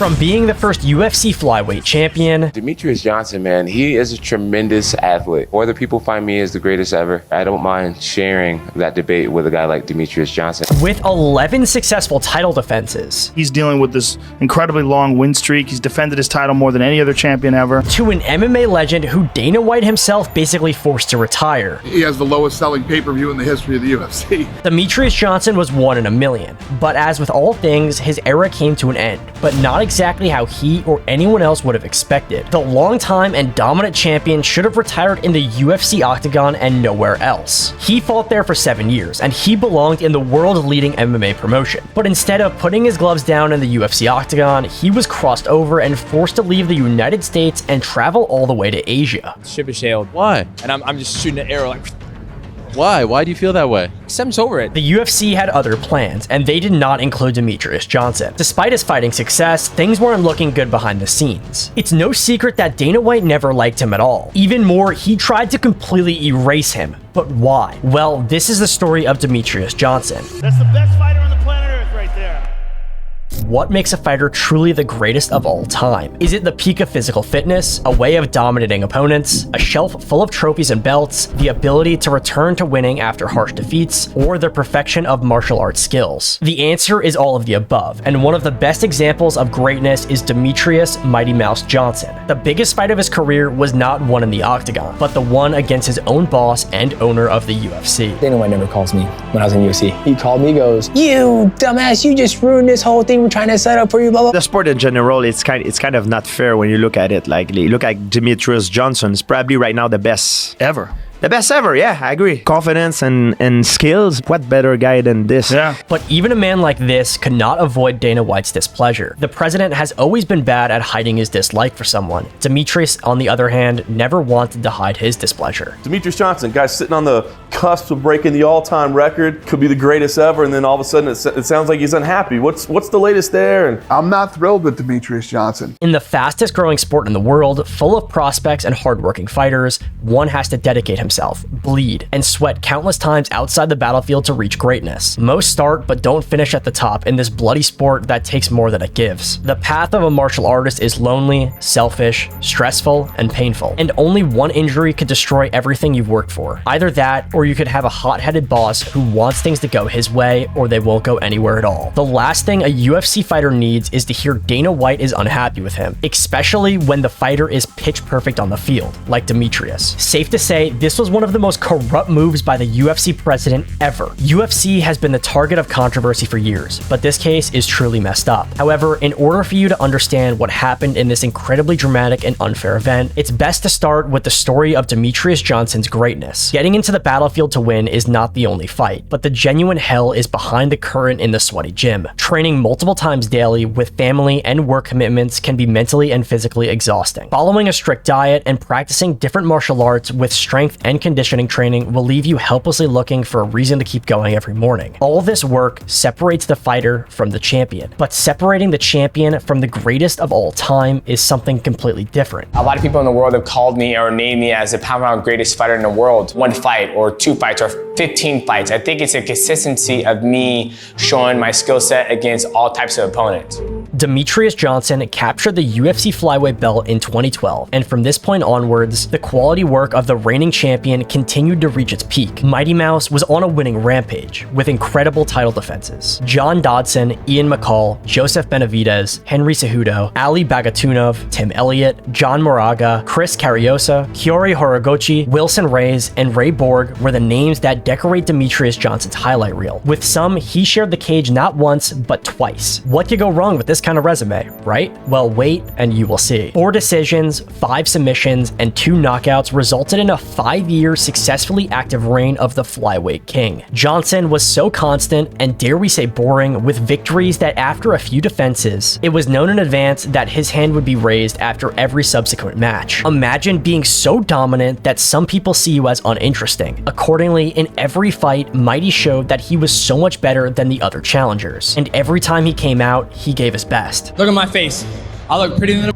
From being the first UFC flyweight champion, Demetrious Johnson, man, he is a tremendous athlete. Whether people find me as the greatest ever, I don't mind sharing that debate with a guy like Demetrious Johnson. With 11 successful title defenses. He's dealing with this incredibly long win streak. He's defended his title more than any other champion ever. To an MMA legend who Dana White himself basically forced to retire. He has the lowest selling pay-per-view in the history of the UFC. Demetrious Johnson was 1 in a million, but as with all things, his era came to an end, but not exactly how he or anyone else would have expected. The longtime and dominant champion should have retired in the UFC octagon and nowhere else. He fought there for 7 years, and he belonged in the world-leading MMA promotion. But instead of putting his gloves down in the UFC octagon, he was crossed over and forced to leave the United States and travel all the way to Asia. Ship is sailed. Why? And I'm just shooting an arrow like... Why? Why do you feel that way? Something's over it. The UFC had other plans, and they did not include Demetrious Johnson. Despite his fighting success, things weren't looking good behind the scenes. It's no secret that Dana White never liked him at all. Even more, he tried to completely erase him. But why? Well, this is the story of Demetrious Johnson. That's the best fighter on the planet Earth right there. What makes a fighter truly the greatest of all time? Is it the peak of physical fitness, a way of dominating opponents, a shelf full of trophies and belts, the ability to return to winning after harsh defeats, or the perfection of martial arts skills? The answer is all of the above, and one of the best examples of greatness is Demetrious Mighty Mouse Johnson. The biggest fight of his career was not one in the octagon, but the one against his own boss and owner of the UFC. Dana White never calls me when I was in UFC. He called me, goes, "You dumbass, you just ruined this whole thing we're trying to set up for you, blah, blah." The sport in general, it's kind of not fair when you look at it. Like, you look at Demetrious Johnson, is probably right now the best Ever. The best ever, yeah, I agree. Confidence and skills, what better guy than this? Yeah. But even a man like this could not avoid Dana White's displeasure. The president has always been bad at hiding his dislike for someone. Demetrious, on the other hand, never wanted to hide his displeasure. Demetrious Johnson, guy sitting on the cusp of breaking the all-time record, could be the greatest ever, and then all of a sudden it sounds like he's unhappy. What's the latest there? And I'm not thrilled with Demetrious Johnson. In the fastest growing sport in the world, full of prospects and hardworking fighters, one has to dedicate himself, bleed, and sweat countless times outside the battlefield to reach greatness. Most start but don't finish at the top in this bloody sport that takes more than it gives. The path of a martial artist is lonely, selfish, stressful, and painful, and only one injury could destroy everything you've worked for. Either that, or you could have a hot-headed boss who wants things to go his way, or they won't go anywhere at all. The last thing a UFC fighter needs is to hear Dana White is unhappy with him, especially when the fighter is pitch perfect on the field, like Demetrious. Safe to say, this was one of the most corrupt moves by the UFC president ever. UFC has been the target of controversy for years, but this case is truly messed up. However, in order for you to understand what happened in this incredibly dramatic and unfair event, it's best to start with the story of Demetrious Johnson's greatness. Getting into the battlefield to win is not the only fight, but the genuine hell is behind the curtain in the sweaty gym. Training multiple times daily with family and work commitments can be mentally and physically exhausting. Following a strict diet and practicing different martial arts with strength and conditioning training will leave you helplessly looking for a reason to keep going every morning. All this work separates the fighter from the champion, but separating the champion from the greatest of all time is something completely different. A lot of people in the world have called me or named me as the pound-for-pound greatest fighter in the world. 1 fight or 2 fights or 15 fights. I think it's a consistency of me showing my skill set against all types of opponents. Demetrious Johnson captured the UFC flyweight belt in 2012, and from this point onwards, the quality work of the reigning champion continued to reach its peak. Mighty Mouse was on a winning rampage, with incredible title defenses. John Dodson, Ian McCall, Joseph Benavidez, Henry Cejudo, Ali Bagatunov, Tim Elliott, John Moraga, Chris Carriosa, Kiori Horiguchi, Wilson Reyes, and Ray Borg were the names that decorate Demetrious Johnson's highlight reel. With some, he shared the cage not once, but twice. What could go wrong with this kind of resume, right? Well, wait and you will see. 4 decisions, 5 submissions, and 2 knockouts resulted in a 5-year successfully active reign of the flyweight king. Johnson was so constant and, dare we say, boring, with victories that after a few defenses, it was known in advance that his hand would be raised after every subsequent match. Imagine being so dominant that some people see you as uninteresting. Accordingly, in every fight, Mighty showed that he was so much better than the other challengers, and every time he came out, he gave his best. Look at my face. I look pretty than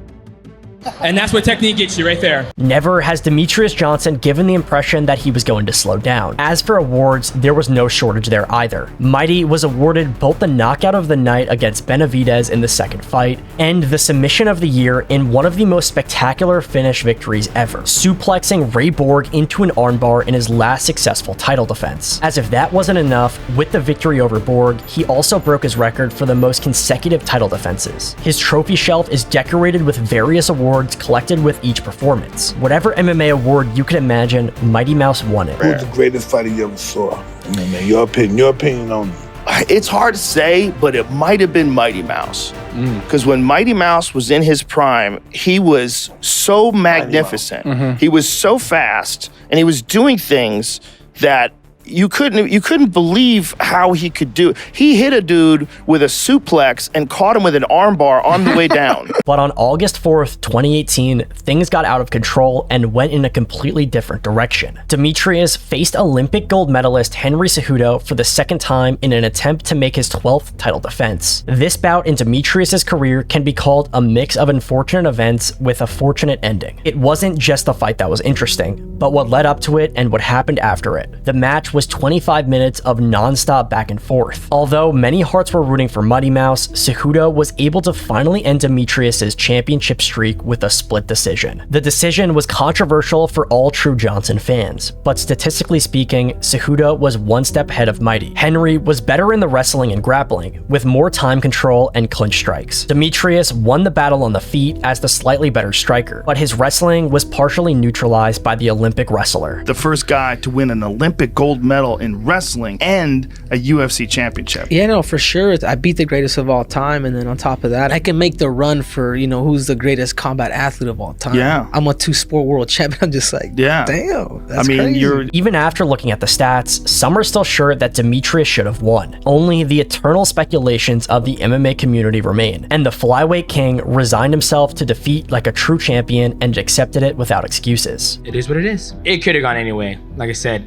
And that's what technique gets you right there. Never has Demetrious Johnson given the impression that he was going to slow down. As for awards, there was no shortage there either. Mighty was awarded both the knockout of the night against Benavidez in the second fight, and the submission of the year in one of the most spectacular finish victories ever, suplexing Ray Borg into an armbar in his last successful title defense. As if that wasn't enough, with the victory over Borg, he also broke his record for the most consecutive title defenses. His trophy shelf is decorated with various awards collected with each performance. Whatever MMA award you could imagine, Mighty Mouse won it. Who's the greatest fighter you ever saw? Man, your opinion on it. It's hard to say, but it might have been Mighty Mouse. Because when Mighty Mouse was in his prime, he was so magnificent. He was so fast, and he was doing things that you couldn't believe how he could do it. He hit a dude with a suplex and caught him with an armbar on the way down. But on August 4th, 2018, things got out of control and went in a completely different direction. Demetrious faced Olympic gold medalist Henry Cejudo for the second time in an attempt to make his 12th title defense. This bout in Demetrious' career can be called a mix of unfortunate events with a fortunate ending. It wasn't just the fight that was interesting, but what led up to it and what happened after it. The match was 25 minutes of non-stop back and forth. Although many hearts were rooting for Mighty Mouse, Cejudo was able to finally end Demetrious' championship streak with a split decision. The decision was controversial for all true Johnson fans, but statistically speaking, Cejudo was one step ahead of Mighty. Henry was better in the wrestling and grappling, with more time control and clinch strikes. Demetrious won the battle on the feet as the slightly better striker, but his wrestling was partially neutralized by the Olympic wrestler. The first guy to win an Olympic gold medal in wrestling and a UFC championship. Yeah, no, for sure. I beat the greatest of all time, and then on top of that, I can make the run for, who's the greatest combat athlete of all time. Yeah. I'm a 2-sport world champion. I'm just like, damn, that's crazy. Even after looking at the stats, some are still sure that Demetrious should have won. Only the eternal speculations of the MMA community remain, and the flyweight king resigned himself to defeat like a true champion and accepted it without excuses. It is what it is. It could have gone anyway. Like I said,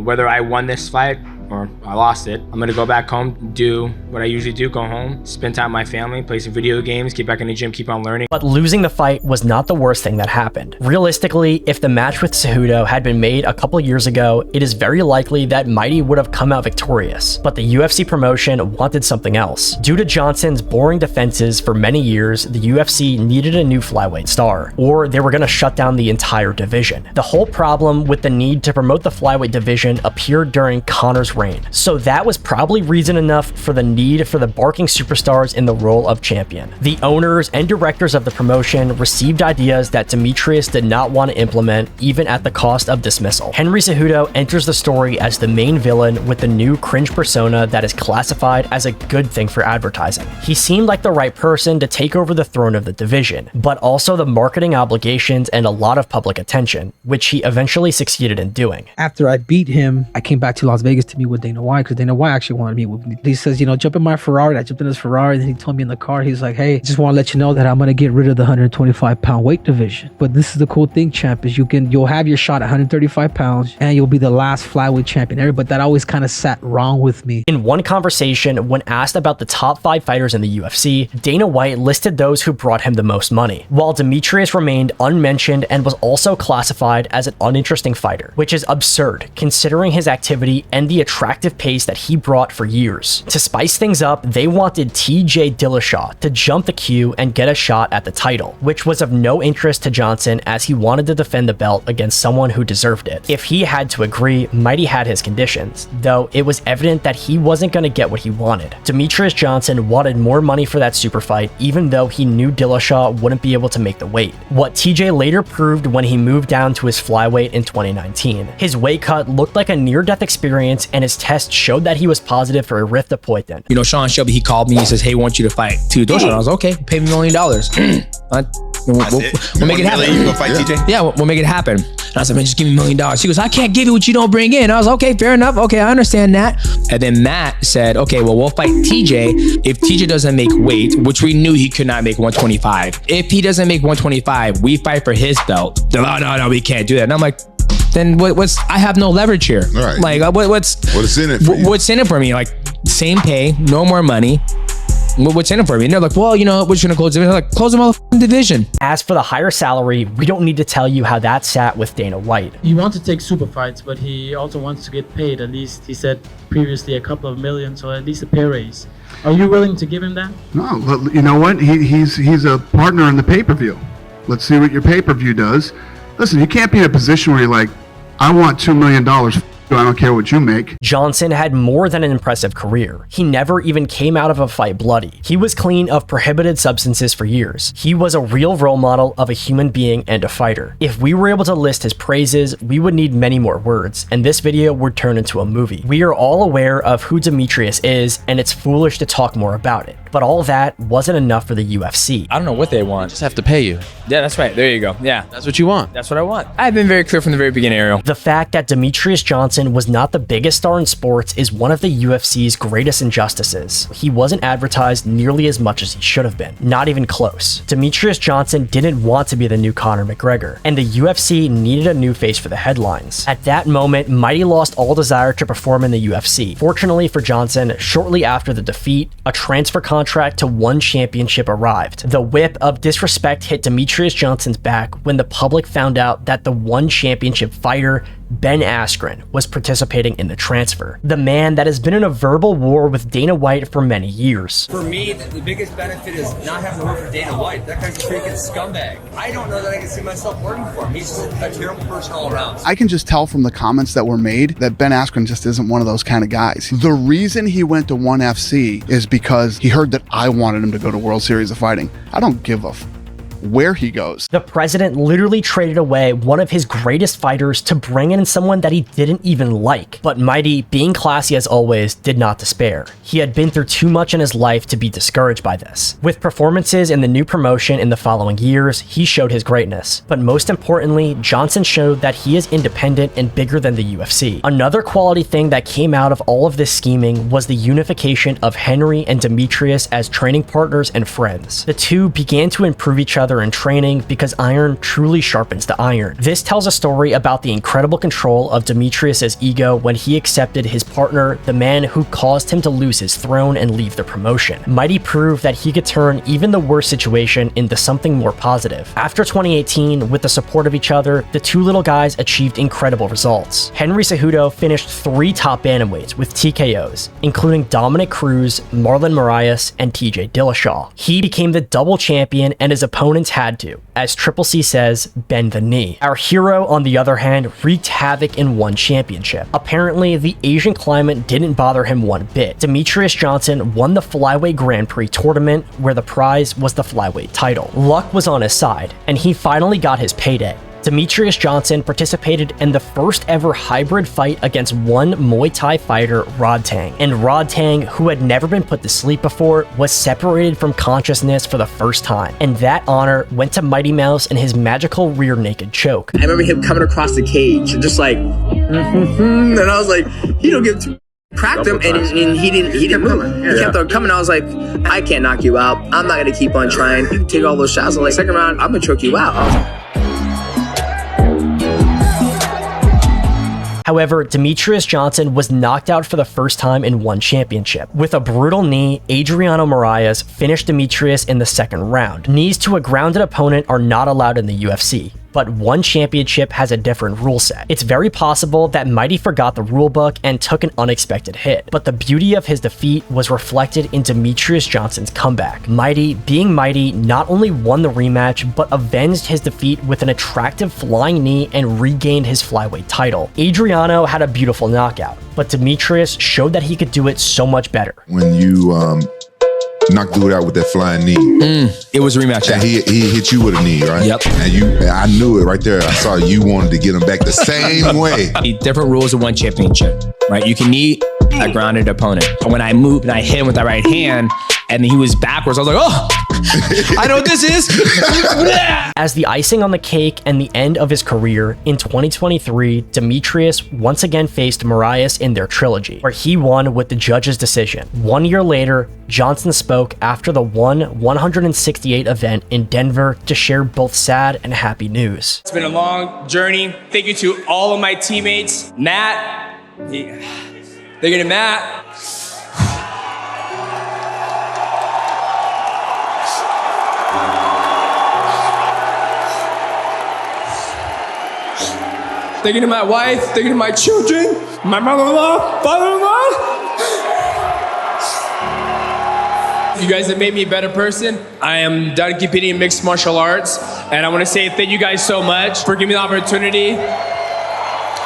whether I won this fight or I lost it, I'm gonna go back home, do what I usually do, go home, spend time with my family, play some video games, get back in the gym, keep on learning. But losing the fight was not the worst thing that happened. Realistically, if the match with Cejudo had been made a couple years ago, it is very likely that Mighty would have come out victorious. But the UFC promotion wanted something else. Due to Johnson's boring defenses for many years, the UFC needed a new flyweight star, or they were gonna shut down the entire division. The whole problem with the need to promote the flyweight division appeared during Conor's reign, so that was probably reason enough for the need for the barking superstars in the role of champion. The owners and directors of the promotion received ideas that Demetrious did not want to implement, even at the cost of dismissal. Henry Cejudo enters the story as the main villain with the new cringe persona that is classified as a good thing for advertising. He seemed like the right person to take over the throne of the division, but also the marketing obligations and a lot of public attention, which he eventually succeeded in doing. After I beat him, I came back to Las Vegas to meet with Dana White, because Dana White actually wanted to meet with me. He says, jump in my Ferrari. I jumped in his Ferrari, and then he told me in the car, he's like, hey, just want to let you know that I'm going to get rid of the 125-pound weight division. But this is the cool thing, champ, is you'll have your shot at 135 pounds, and you'll be the last flyweight champion. But that always kind of sat wrong with me. In one conversation, when asked about the top 5 fighters in the UFC, Dana White listed those who brought him the most money, while Demetrious remained unmentioned and was also classified as an uninteresting fighter, which is absurd considering his activity and the attractive pace that he brought for years. To spice things up, they wanted TJ Dillashaw to jump the queue and get a shot at the title, which was of no interest to Johnson as he wanted to defend the belt against someone who deserved it. If he had to agree, Mighty had his conditions, though it was evident that he wasn't going to get what he wanted. Demetrious Johnson wanted more money for that super fight, even though he knew Dillashaw wouldn't be able to make the weight. What TJ later proved when he moved down to his flyweight in 2019. His weight cut looked like a near-death experience, and his test showed that he was positive for erythropoietin. Sean Shelby, he called me and says, hey, I want you to fight Dillashaw. I was like, okay, pay me $1 million. We'll make it happen. You gonna fight TJ? Yeah, we'll make it happen. And I said, man, just give me $1 million. He goes, I can't give you what you don't bring in. I was like, okay, fair enough. Okay, I understand that. And then Matt said, okay, well, we'll fight TJ if TJ doesn't make weight, which we knew he could not make 125. If he doesn't make 125, we fight for his belt. They're like, no, we can't do that. And I'm like, then what's? I have no leverage here. Right. Like, what's in it for you? What's in it for me? Like, same pay, no more money. What's in it for me? And they're like, well, you know, we're just gonna close the division. They're like, close the motherfucking division. As for the higher salary, we don't need to tell you how that sat with Dana White. He wants to take super fights, but he also wants to get paid. At least he said previously a couple of million, so at least a pay raise. Are you willing to give him that? No, but you know what? He's a partner in the pay-per-view. Let's see what your pay-per-view does. Listen, you can't be in a position where you're like, I want $2 million. I don't care what you make. Johnson had more than an impressive career. He never even came out of a fight bloody. He was clean of prohibited substances for years. He was a real role model of a human being and a fighter. If we were able to list his praises, we would need many more words, and this video would turn into a movie. We are all aware of who Demetrious is, and it's foolish to talk more about it. But all that wasn't enough for the UFC. I don't know what they want. Just have to pay you. Yeah, that's right. There you go. Yeah. That's what you want. That's what I want. I've been very clear from the very beginning, Ariel. The fact that Demetrious Johnson was not the biggest star in sports is one of the UFC's greatest injustices. He wasn't advertised nearly as much as he should have been. Not even close. Demetrious Johnson didn't want to be the new Conor McGregor, and the UFC needed a new face for the headlines. At that moment, Mighty lost all desire to perform in the UFC. Fortunately for Johnson, shortly after the defeat, a transfer contract to ONE Championship arrived. The whip of disrespect hit Demetrious Johnson's back when the public found out that the ONE Championship fighter, Ben Askren, was participating in the transfer. The man that has been in a verbal war with Dana White for many years. For me, the biggest benefit is not having to work for Dana White. That guy's a freaking scumbag. I don't know that I can see myself working for him. He's just a terrible person all around. I can just tell from the comments that were made that Ben Askren just isn't one of those kind of guys. The reason he went to ONE FC is because he heard that I wanted him to go to World Series of Fighting. I don't give a where he goes. The president literally traded away one of his greatest fighters to bring in someone that he didn't even like. But Mighty, being classy as always, did not despair. He had been through too much in his life to be discouraged by this. With performances in the new promotion in the following years, he showed his greatness. But most importantly, Johnson showed that he is independent and bigger than the UFC. Another quality thing that came out of all of this scheming was the unification of Henry and Demetrious as training partners and friends. The two began to improve each other in training because iron truly sharpens the iron. This tells a story about the incredible control of Demetrious's ego when he accepted his partner, the man who caused him to lose his throne and leave the promotion. Mighty proved that he could turn even the worst situation into something more positive. After 2018, with the support of each other, the two little guys achieved incredible results. Henry Cejudo finished 3 top bantamweights with TKOs, including Dominic Cruz, Marlon Moraes, and TJ Dillashaw. He became the double champion, and his opponents had to, as Triple C says, bend the knee. Our hero, on the other hand, wreaked havoc in ONE Championship. Apparently, the Asian climate didn't bother him one bit. Demetrious Johnson won the Flyweight Grand Prix tournament, where the prize was the flyweight title. Luck was on his side, and he finally got his payday. Demetrious Johnson participated in the first ever hybrid fight against one Muay Thai fighter, Rodtang. And Rodtang, who had never been put to sleep before, was separated from consciousness for the first time. And that honor went to Mighty Mouse and his magical rear naked choke. I remember him coming across the cage and just like, and I was like, he don't give two. Cracked him and he didn't move. He kept on coming. I was like, I can't knock you out. I'm not gonna keep on trying. You can take all those shots. I'm like, second round, I'm gonna choke you out. However, Demetrious Johnson was knocked out for the first time in ONE Championship. With a brutal knee, Adriano Moraes finished Demetrious in the second round. Knees to a grounded opponent are not allowed in the UFC, but ONE Championship has a different rule set. It's very possible that Mighty forgot the rulebook and took an unexpected hit, but the beauty of his defeat was reflected in Demetrious Johnson's comeback. Mighty, being Mighty, not only won the rematch, but avenged his defeat with an attractive flying knee and regained his flyweight title. Adriano had a beautiful knockout, but Demetrious showed that he could do it so much better. When you knocked dude out with that flying knee. It was a rematch. And he hit you with a knee, right? Yep. And I knew it right there. I saw you wanted to get him back the same way. Different rules of ONE Championship, right? You can knee a grounded opponent. When I moved and I hit him with that right hand, and he was backwards, I was like, oh, I know what this is. As the icing on the cake and the end of his career, in 2023, Demetrious once again faced Moraes in their trilogy, where he won with the judge's decision. 1 year later, Johnson spoke after the ONE 168 event in Denver to share both sad and happy news. It's been a long journey. Thank you to all of my teammates. Matt, they're gonna Matt. thank you to my wife, thank you to my children, my mother-in-law, father-in-law. You guys have made me a better person. I am done competing in mixed martial arts, and I want to say thank you guys so much for giving me the opportunity.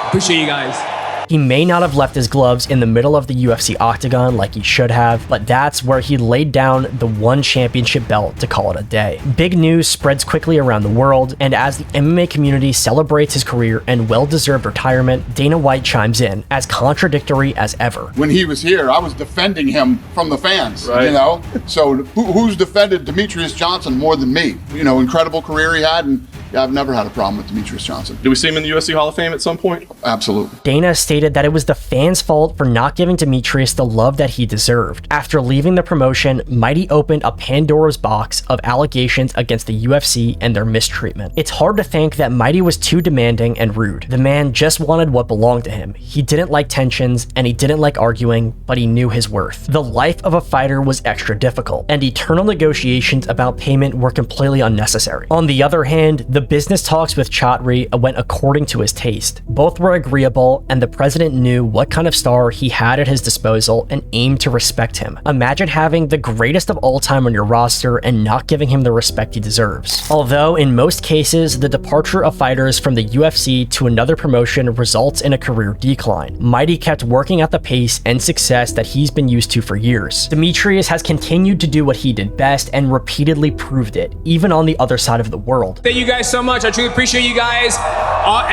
Appreciate you guys. He may not have left his gloves in the middle of the UFC octagon like he should have, but that's where he laid down the one championship belt to call it a day. Big news spreads quickly around the world, and as the MMA community celebrates his career and well-deserved retirement, Dana White chimes in, as contradictory as ever. When he was here, I was defending him from the fans, you know? So who's defended Demetrious Johnson more than me? You know, incredible career he had, and yeah, I've never had a problem with Demetrious Johnson. Do we see him in the UFC Hall of Fame at some point? Absolutely. Dana stated that it was the fans' fault for not giving Demetrious the love that he deserved. After leaving the promotion, Mighty opened a Pandora's box of allegations against the UFC and their mistreatment. It's hard to think that Mighty was too demanding and rude. The man just wanted what belonged to him. He didn't like tensions and he didn't like arguing, but he knew his worth. The life of a fighter was extra difficult, and eternal negotiations about payment were completely unnecessary. On the other hand, the business talks with Chatri went according to his taste. Both were agreeable, and the president knew what kind of star he had at his disposal and aimed to respect him. Imagine having the greatest of all time on your roster and not giving him the respect he deserves. Although in most cases, the departure of fighters from the UFC to another promotion results in a career decline, Mighty kept working at the pace and success that he's been used to for years. Demetrious has continued to do what he did best and repeatedly proved it, even on the other side of the world. Thank you guys so much. I truly appreciate you guys.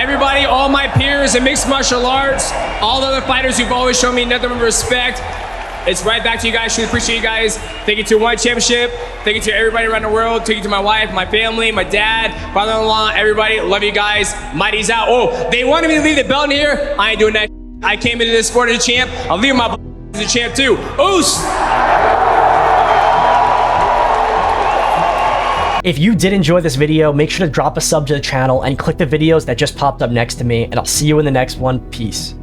Everybody, all my peers in mixed martial arts, all the other fighters who've always shown me nothing but respect. It's right back to you guys. Truly appreciate you guys. Thank you to One Championship. Thank you to everybody around the world. Thank you to my wife, my family, my dad, father-in-law, everybody. Love you guys. Mighty's out. Oh, they wanted me to leave the belt in here. I ain't doing that. I came into this sport as a champ. I'll leave my as a champ too. Oos! If you did enjoy this video, make sure to drop a sub to the channel and click the videos that just popped up next to me, and I'll see you in the next one. Peace.